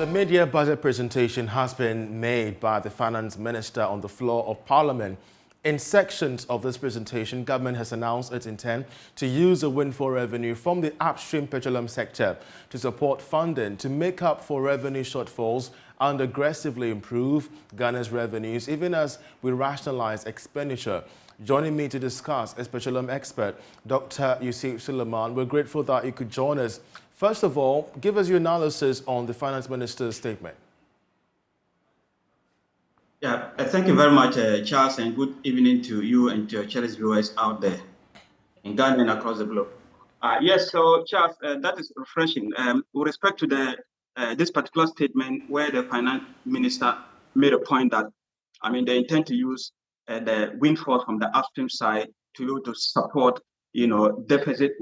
The mid-year budget presentation has been made by the Finance Minister on the floor of Parliament. In sections of this presentation, government has announced its intent to use the windfall revenue from the upstream petroleum sector to support funding to make up for revenue shortfalls and aggressively improve Ghana's revenues, even as we rationalize expenditure. Joining me to discuss is petroleum expert Dr. Yusuf Suleiman. We're grateful that you could join us. First of all, give us your analysis on the Finance Minister's statement. Yeah, thank you very much, Charles, and good evening to you and to your Charles viewers out there in Ghana and across the globe. Yes, so Charles, that is refreshing. With respect to this particular statement, where the Finance Minister made a point that, they intend to use the windfall from the upstream side to support, deficit,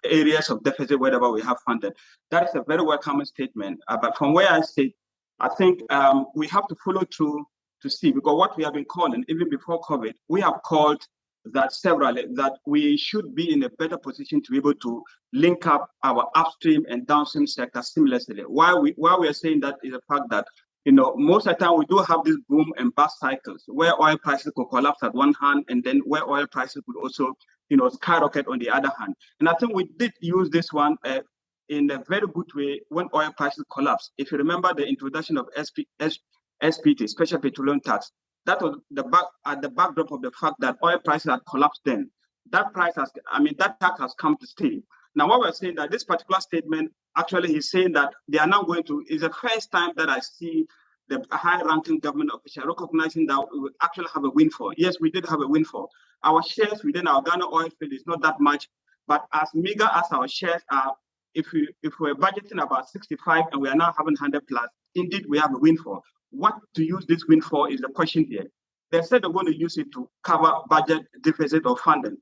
areas of deficit wherever we have funded. That is a very welcome statement. But from where I sit, I think we have to follow through to see, because what we have been calling, even before COVID, we have called that severally, that we should be in a better position to be able to link up our upstream and downstream sector seamlessly. Why we are saying that is the fact that, most of the time we do have these boom and bust cycles where oil prices could collapse at one hand, and then where oil prices could also, skyrocket on the other hand. And I think we did use this one in a very good way when oil prices collapsed. If you remember the introduction of SPT, Special Petroleum Tax, that was at the backdrop of the fact that oil prices had collapsed then. That tax has come to stay. Now, what we're saying that this particular statement, actually, he's saying that they are now going to, is the first time that I see the high-ranking government official recognizing that we will actually have a windfall. Yes, we did have a windfall. Our shares within our Ghana oil field is not that much, but as meager as our shares are, if we're budgeting about 65 and we are now having 100 plus, indeed we have a windfall. What to use this windfall is the question here. They said they're going to use it to cover budget deficit or funding.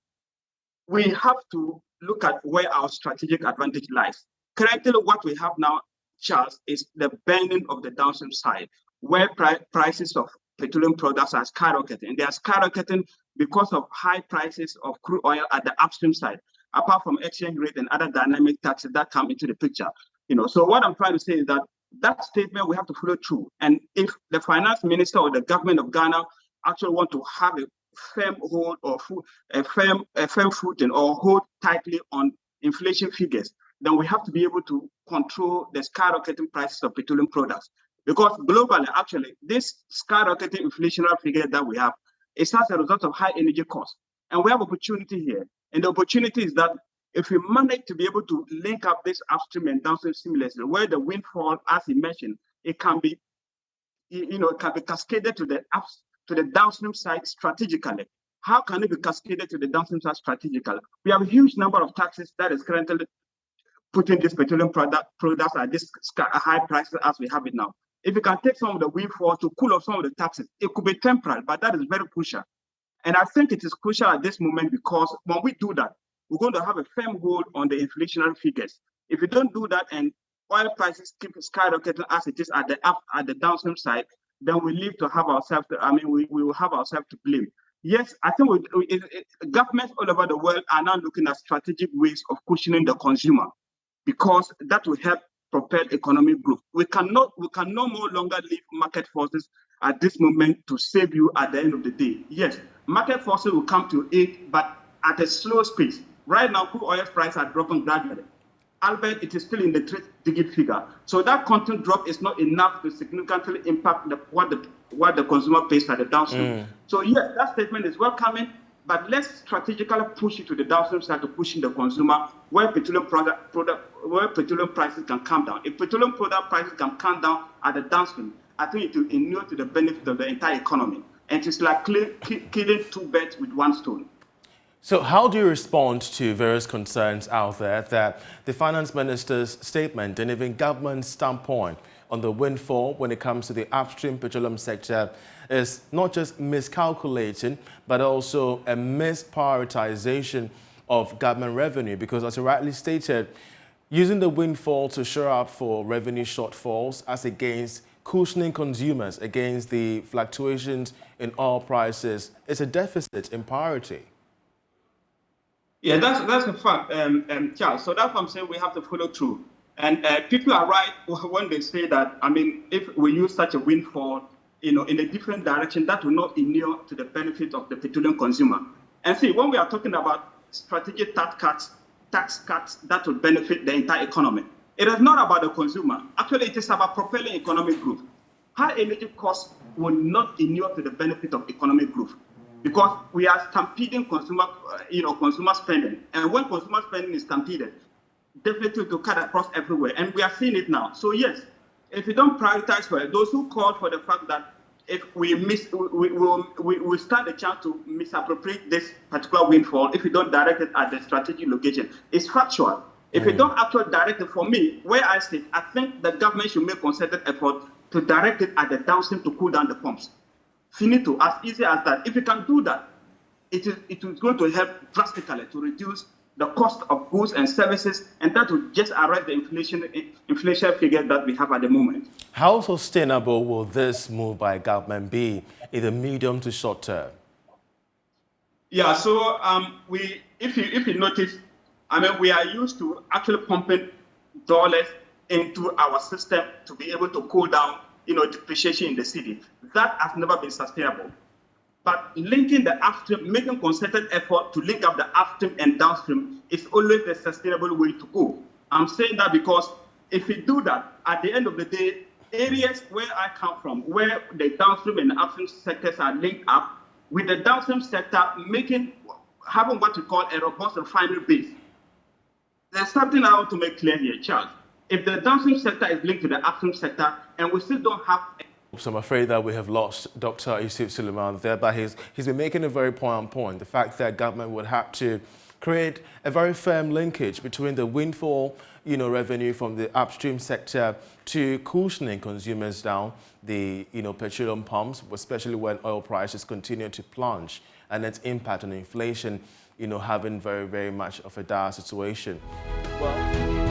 We have to look at where our strategic advantage lies. Currently, what we have now, Charles, is the burning of the downstream side, where prices of petroleum products are skyrocketing. And they are skyrocketing because of high prices of crude oil at the upstream side, apart from exchange rate and other dynamic taxes that come into the picture. So what I'm trying to say is that statement we have to follow through. And if the finance minister or the government of Ghana actually want to have a firm hold or a firm footing or hold tightly on inflation figures, then we have to be able to control the skyrocketing prices of petroleum products. Because globally, actually, this skyrocketing inflationary figure that we have is as a result of high energy costs. And we have opportunity here. And the opportunity is that if we manage to be able to link up this upstream and downstream seamlessly, where the windfall, as he mentioned, it can be cascaded to the downstream side strategically. How can it be cascaded to the downstream side strategically? We have a huge number of taxes that is currently putting this petroleum products at this high prices as we have it now. If you can take some of the windfall to cool off some of the taxes, it could be temporary, but that is very crucial. And I think it is crucial at this moment because when we do that, we're going to have a firm hold on the inflationary figures. If we don't do that and oil prices keep skyrocketing as it is at the downstream side, then we live to have ourselves. We will have ourselves to blame. Yes, I think governments all over the world are now looking at strategic ways of cushioning the consumer, because that will help propel economic growth. We can no more longer leave market forces at this moment to save you at the end of the day. Yes, market forces will come to aid, but at a slow pace. Right now, crude oil prices are dropping gradually. Albeit it is still in the three-digit figure. So that content drop is not enough to significantly impact what the consumer pays at the downstream. So yes, that statement is welcoming, but let's strategically push it to the downstream side to pushing the consumer where petroleum prices can come down. If petroleum product prices can come down at the downstream, I think it will inure to the benefit of the entire economy. And it's like killing two birds with one stone. So how do you respond to various concerns out there that the finance minister's statement and even government's standpoint on the windfall when it comes to the upstream petroleum sector is not just miscalculating, but also a misprioritization of government revenue? Because as you rightly stated, using the windfall to shore up for revenue shortfalls as against cushioning consumers against the fluctuations in oil prices is a deficit in priority. Yeah, that's a fact, Charles. So that's what I'm saying we have to follow through. And people are right when they say that, I mean, if we use such a windfall, in a different direction, that will not inure to the benefit of the petroleum consumer. And see, when we are talking about strategic tax cuts that will benefit the entire economy, it is not about the consumer. Actually, it is about propelling economic growth. High energy costs will not inure to the benefit of economic growth, because we are stampeding consumer spending. And when consumer spending is stampeded, definitely to cut across everywhere. And we are seeing it now. So yes, if we don't prioritize well, those who called for the fact that if we stand a chance to misappropriate this particular windfall if we don't direct it at the strategic location, it's factual. If we don't actually direct it, for me, where I sit, I think the government should make concerted effort to direct it at the downstream to cool down the pumps. Finito, as easy as that. If we can do that, it is going to help drastically to reduce the cost of goods and services, and that will just arrest the inflation figure that we have at the moment. How sustainable will this move by government be in the medium to short term? Yeah, so if you notice, I mean, we are used to actually pumping dollars into our system to be able to cool down, depreciation in the city. That has never been sustainable. But linking the upstream, making concerted effort to link up the upstream and downstream is always the sustainable way to go. I'm saying that because if we do that, at the end of the day, areas where I come from, where the downstream and upstream sectors are linked up, with the downstream sector having what we call a robust refinery base. There's something I want to make clear here, Charles. If the downstream sector is linked to the upstream sector, and we still don't have... So I'm afraid that we have lost Dr. Yusuf Suleiman there, but he's been making a very point. The fact that government would have to create a very firm linkage between the windfall, revenue from the upstream sector to cushioning consumers down the, petroleum pumps, especially when oil prices continue to plunge and its impact on inflation, having very, very much of a dire situation. Well.